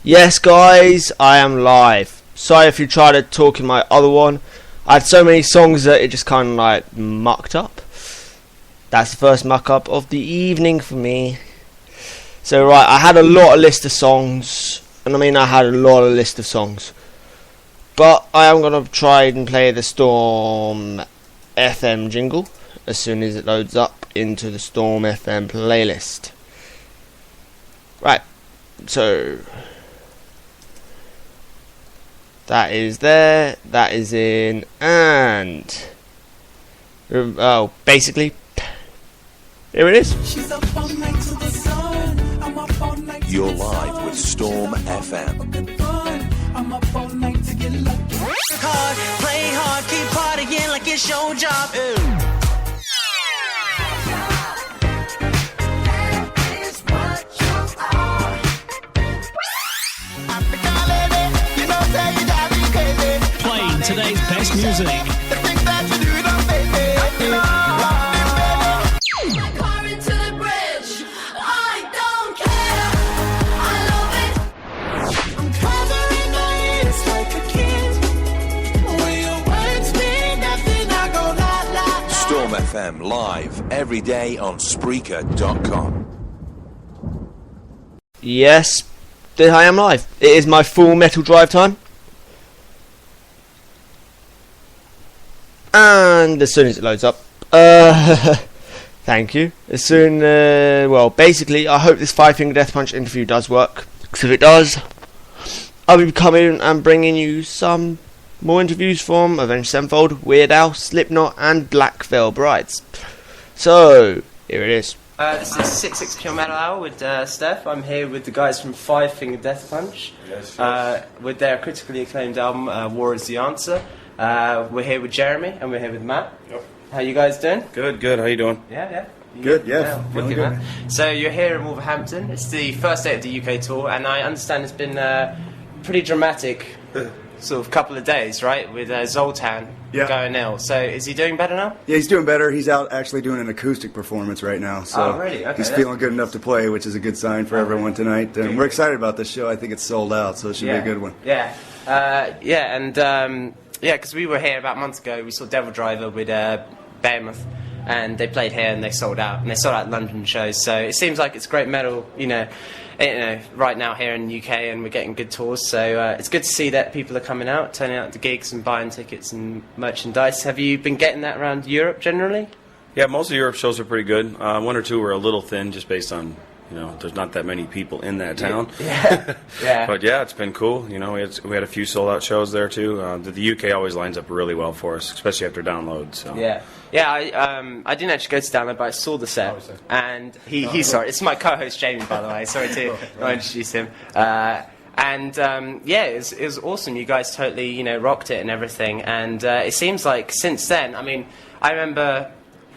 Yes, guys, I am live. Sorry if you tried to talk in my other one. I had so many songs that it just kind of like mucked up. That's the first muck up of the evening for me. So right, I had a list of songs, and I mean I had a list of songs. But I am going to try and play the Storm FM jingle as soon as it loads up into the Storm FM playlist. Right, so that is there, that is in, and basically, here it is. You're live with Storm FM. Hard, play hard, keep partying like it's your job. Playing today's best music. Storm FM live every day on Spreaker.com. Yes, I am live. It is my full metal drive time. And as soon as it loads up, thank you. As soon, basically, I hope this 5 Finger Death Punch interview does work. Because if it does, I'll be coming and bringing you some more interviews from Avenged Sevenfold, Weird Al, Slipknot, and Black Veil Brides. So, here it is. This is 66 Pure Metal Hour with Steph. I'm here with the guys from 5 Finger Death Punch. Yes. With their critically acclaimed album, War is the Answer. We're here with Jeremy and we're here with Matt. Yep. How you guys doing? Good. How you doing? Yeah. Good. Wicked, man. So you're here in Wolverhampton. It's the first day of the UK tour, and I understand it's been pretty dramatic, sort of couple of days, right? With Zoltan going ill. So is he doing better now? Yeah, he's doing better. He's out actually doing an acoustic performance right now. So really? Okay, he's feeling good enough to play, which is a good sign for everyone tonight. And we're excited about this show. I think it's sold out, so it should be a good one. Because we were here about a month ago. We saw Devil Driver with Behemoth, and they played here and they sold out. And they sold out London shows. So it seems like it's great metal, right now here in the UK, and we're getting good tours. So it's good to see that people are coming out, turning out to gigs and buying tickets and merchandise. Have you been getting that around Europe generally? Yeah, most of Europe shows are pretty good. One or two were a little thin just based on, there's not that many people in that town. Yeah. But yeah, it's been cool. We had a few sold out shows there too. The UK always lines up really well for us, especially after download. So. Yeah. I didn't actually go to download, but I saw the set, and he's sorry. It's my co-host Jamie, by the way. Sorry to not introduce him. It was awesome. You guys totally rocked it and everything. And it seems like since then, I remember.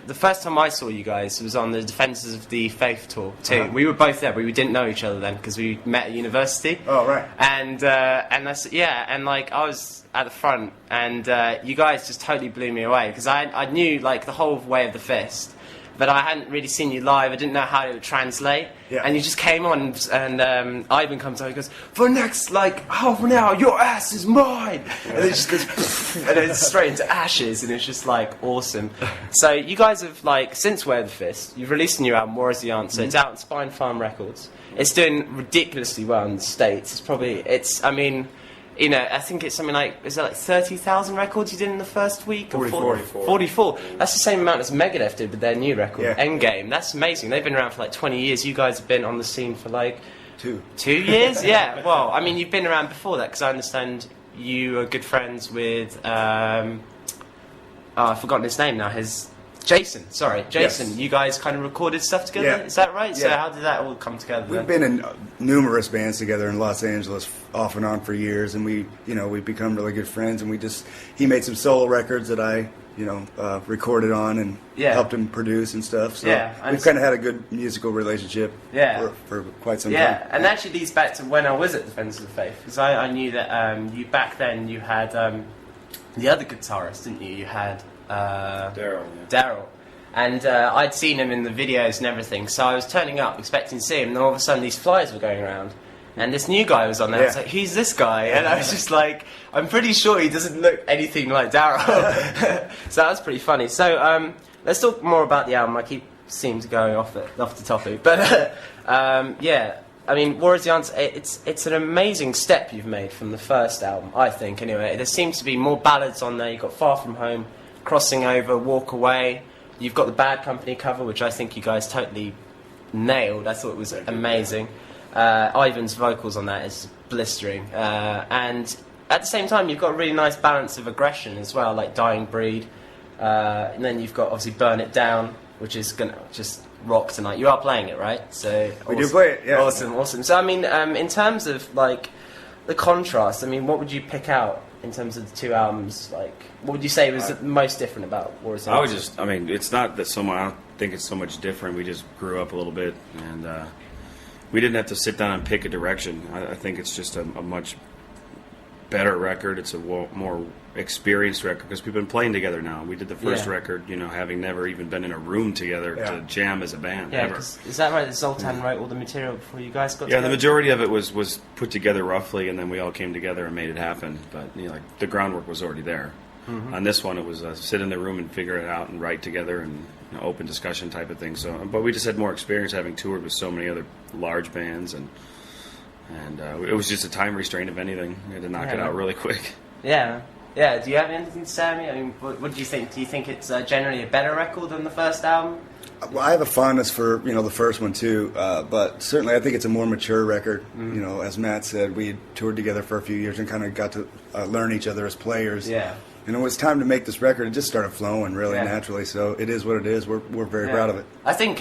The first time I saw you guys was on the Defenders of the Faith tour too. We were both there, but we didn't know each other then because we met at university. Oh right. And I was at the front, and you guys just totally blew me away because I knew the whole Way of the Fist, but I hadn't really seen you live. I didn't know how it would translate. Yeah. And you just came on, and Ivan comes on. He goes, "For the next half an hour, your ass is mine." And it just goes, and it's straight into ashes, and it's just awesome. So you guys have since Way of the Fist, you've released a new album, War is the Answer. It's out on Spine Farm Records. It's doing ridiculously well in the States. I think it's something is it 30,000 records you did in the first week? 44. That's the same amount as Megadeth did with their new record, Endgame. That's amazing. They've been around for 20 years. You guys have been on the scene for 2 years? Yeah. Well, you've been around before that because I understand you are good friends with, I've forgotten his name now, Jason. Yes. You guys kind of recorded stuff together, is that right? Yeah. So how did that all come together? We've been in numerous bands together in Los Angeles off and on for years, and we've become really good friends, and he made some solo records that I recorded on and helped him produce and stuff. So we've kind of had a good musical relationship for quite some time. Yeah, and that actually leads back to when I was at Defenders of the Faith, because I knew that you back then you had the other guitarist, didn't you? You had Daryl. And I'd seen him in the videos and everything, so I was turning up expecting to see him, and then all of a sudden these flyers were going around. and this new guy was on there. I was like, who's this guy? And I was just like, I'm pretty sure he doesn't look anything like Daryl. So that was pretty funny. So let's talk more about the album. I keep seem to go off the topic, but yeah. I mean, War is the Answer. It's an amazing step you've made from the first album, I think. Anyway, there seems to be more ballads on there. You've got Far From Home, Crossing Over, Walk Away. You've got the Bad Company cover, which I think you guys totally nailed. I thought it was amazing. Ivan's vocals on that is blistering, and at the same time, you've got a really nice balance of aggression as well, like Dying Breed. And then you've got obviously Burn It Down, which is gonna just rock tonight. You are playing it, right? So we do play it. Yeah. Awesome. So I mean, in terms of like the contrast, I mean, what would you pick out in terms of the two albums? Like, what would you say was the most different about War is the Answer? I mean, it's not that I don't think it's so much different. We just grew up a little bit, and we didn't have to sit down and pick a direction. I think it's just a much better record. It's a more experienced record because we've been playing together now. We did the first record, having never even been in a room together to jam as a band. Yeah, ever. Is that right? That Zoltan wrote all the material before you guys got together? Yeah, the majority of it was put together roughly, and then we all came together and made it happen. But like the groundwork was already there. Mm-hmm. On this one, it was sit in the room and figure it out and write together and open discussion type of thing. So, but we just had more experience having toured with so many other large bands, and it was just a time restraint. If anything, we had to knock it out really quick. Yeah. Yeah, do you have anything to say? I mean, what do you think? Do you think it's generally a better record than the first album? Well, I have a fondness for the first one too, but certainly I think it's a more mature record. Mm-hmm. As Matt said, we had toured together for a few years and kind of got to learn each other as players. Yeah. And it was time to make this record. It just started flowing really naturally. So it is what it is. We're very proud of it. I think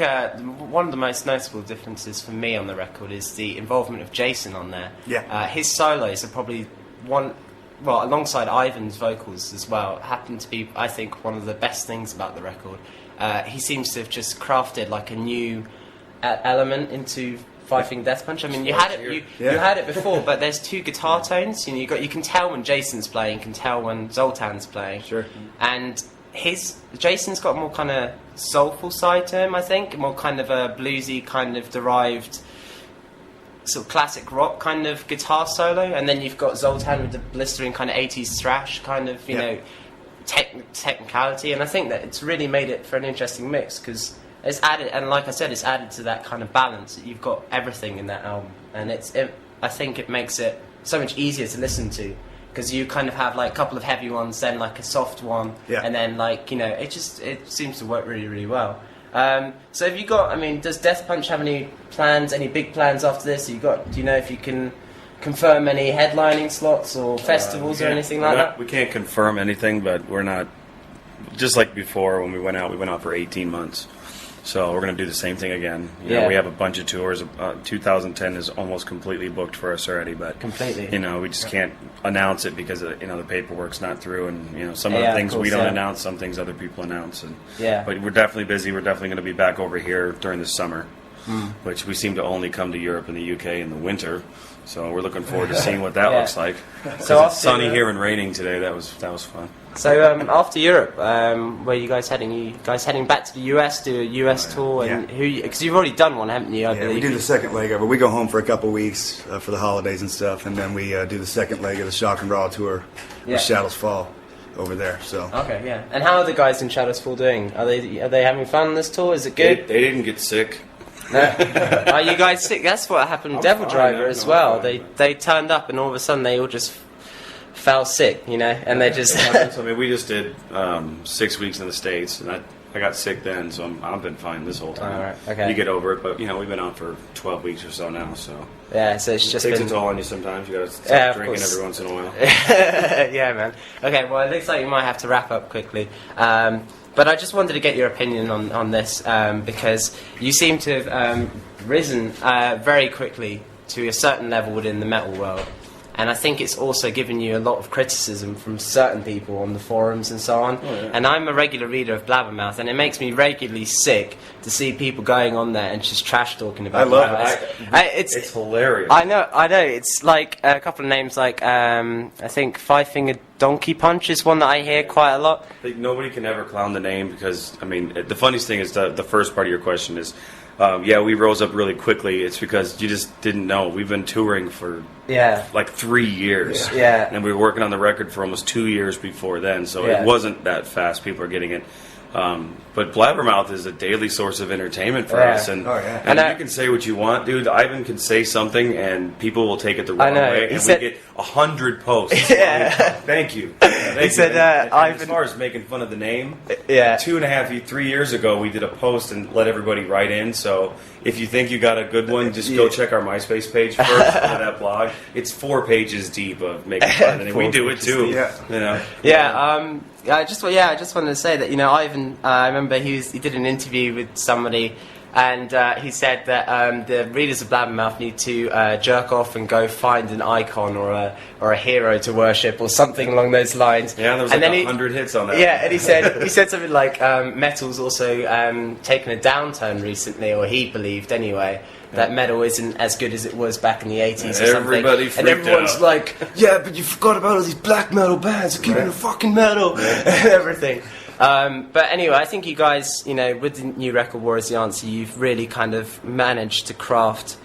one of the most noticeable differences for me on the record is the involvement of Jason on there. Yeah. His solos are probably alongside Ivan's vocals as well, happen to be, I think, one of the best things about the record. He seems to have just crafted like a new element into Five Finger Death Punch. I mean, you had it before, but there's two guitar tones. You can tell when Jason's playing, you can tell when Zoltan's playing. Sure. And Jason's got a more kind of soulful side to him, I think, more kind of a bluesy kind of derived sort of classic rock kind of guitar solo, and then you've got Zoltan with the blistering kind of 80s thrash kind of technicality, and I think that it's really made it for an interesting mix because it's added, and like I said, it's added to that kind of balance. You've got everything in that album, and I think it makes it so much easier to listen to because you kind of have like a couple of heavy ones, then like a soft one, and then like it seems to work really, really well. So have you got, I mean, does Death Punch have any big plans after this? Do you know if you can confirm any headlining slots or festivals or anything like that? We can't confirm anything, but we're not, just like before when we went out for 18 months. So we're going to do the same thing again. We have a bunch of tours. 2010 is almost completely booked for us already, but completely. We just can't announce it because the paperwork's not through, and some of the things we don't announce, some things other people announce, but we're definitely busy. We're definitely going to be back over here during the summer, which we seem to only come to Europe and the UK in the winter. So we're looking forward to seeing what that looks like. So it's sunny here and raining today. That was fun. So after Europe, where are you guys heading? Are you guys heading back to the US, do a US tour? And because you've already done one, haven't you? I believe. We do the second leg of it. We go home for a couple of weeks for the holidays and stuff, and then we do the second leg of the Shock and Raw tour with Shadows Fall over there. So okay, yeah. And how are the guys in Shadows Fall doing? Are they having fun on this tour? Is it good? They didn't get sick. Are you guys sick? That's what happened with Devil Driver as well. They turned up and all of a sudden they all just fell sick, and they just... I mean, we just did 6 weeks in the States, and I got sick then, so I've been fine this whole time. All right, okay. You get over it, but, we've been on for 12 weeks or so now, so... Yeah, so it's just takes a toll on you sometimes. You gotta stop drinking every once in a while. Yeah, man. Okay, well, it looks like you might have to wrap up quickly. But I just wanted to get your opinion on this, because you seem to have risen very quickly to a certain level within the metal world. And I think it's also given you a lot of criticism from certain people on the forums and so on. Oh, yeah. And I'm a regular reader of Blabbermouth, and it makes me regularly sick to see people going on there and just trash talking about it. I love it. It's hilarious. I know. It's like a couple of names, like I think Five Finger Donkey Punch is one that I hear quite a lot. Nobody can ever clown the name because, I mean, the funniest thing is the first part of your question is, we rose up really quickly. It's because you just didn't know. We've been touring for like 3 years. Yeah. And we were working on the record for almost 2 years before then, so it wasn't that fast. People are getting it. But Blabbermouth is a daily source of entertainment for us, and you can say what you want, dude. Ivan can say something, and people will take it the wrong way, and we get 100 posts. Thank you. He said, Ivan. As far as making fun of the name, 3 years ago, we did a post and let everybody write in. So if you think you got a good one, just go check our MySpace page first for that blog. It's 4 pages deep of making fun, and we do it too. I just wanted to say that, you know, Ivan, I remember he did an interview with somebody, and he said that the readers of Blabbermouth need to jerk off and go find an icon or a hero to worship or something along those lines. Yeah, there was 100 hits on that. Yeah, and he said something like metal's also taken a downturn recently, or he believed anyway. That metal isn't as good as it was back in the 80s or something. Everybody freaked and everyone's out. like, yeah, but you forgot about all these black metal bands keeping the fucking metal and everything. But anyway, I think you guys, you know, with the new record War Is the Answer, you've really kind of managed to craft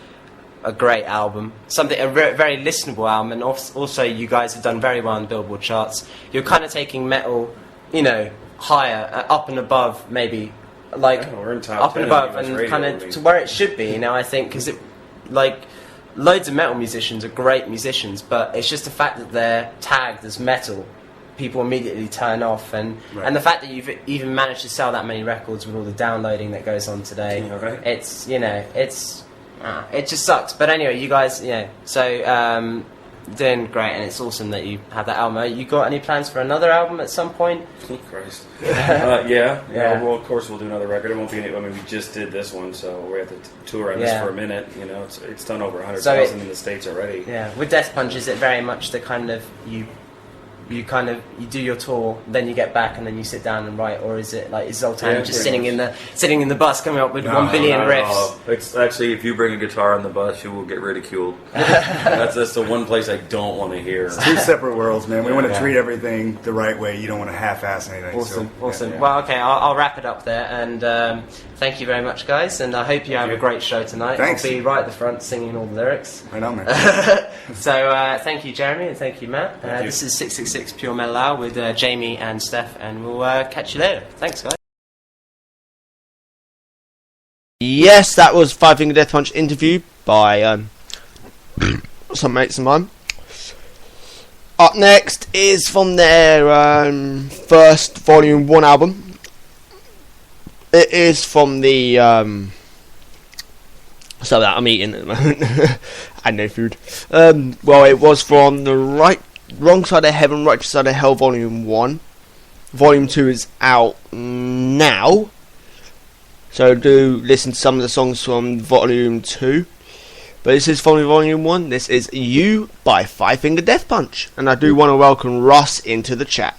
a great album, a very listenable album, and also you guys have done very well on the Billboard charts. You're kind of taking metal, you know, higher, up and above maybe, like we're in top up and 10 above, on US and radio, kind of to where it should be, you know. I think because like loads of metal musicians are great musicians, but it's just the fact that they're tagged as metal, people immediately turn off, and the fact that you've even managed to sell that many records with all the downloading that goes on today, it's, you know, it just sucks. But anyway, you guys, you know, so doing great, and it's awesome that you have that album. You got any plans for another album at some point? Christ. Well, of course we'll do another record. It won't be any, I mean, we just did this one, so we have to tour on this for a minute. You know, it's done over 100,000 in the States already. Yeah, with Death Punch, is it very much the kind of you do your tour, then you get back, and then you sit down and write, or is it like, is Zoltan just sitting in the bus coming up with 1 billion riffs? It's actually, if you bring a guitar on the bus, you will get ridiculed. That's the one place I don't want to hear. It's 2 separate worlds, man. We want to treat everything the right way. You don't want to half-ass anything. Awesome. Yeah. Well, okay, I'll wrap it up there, and thank you very much, guys, and I hope you have a great show tonight. Thanks. I'll be right at the front singing all the lyrics. Right on, man. So thank you, Jeremy, and thank you, Matt. This is 666 Pure Metal Hour with Jamie and Steph, and we'll catch you later. Thanks, guys. Yes, that was Five Finger Death Punch interview by some mates of mine. Up next is from their first Volume 1 album. It is from the so that I'm eating at the moment. I had no food. Well, it was from the Wrong Side of Heaven, Right Side of Hell Volume 1. Volume 2 is out now, so do listen to some of the songs from Volume 2. But this is from Volume 1. This is You by Five Finger Death Punch, and I do want to welcome Russ into the chat.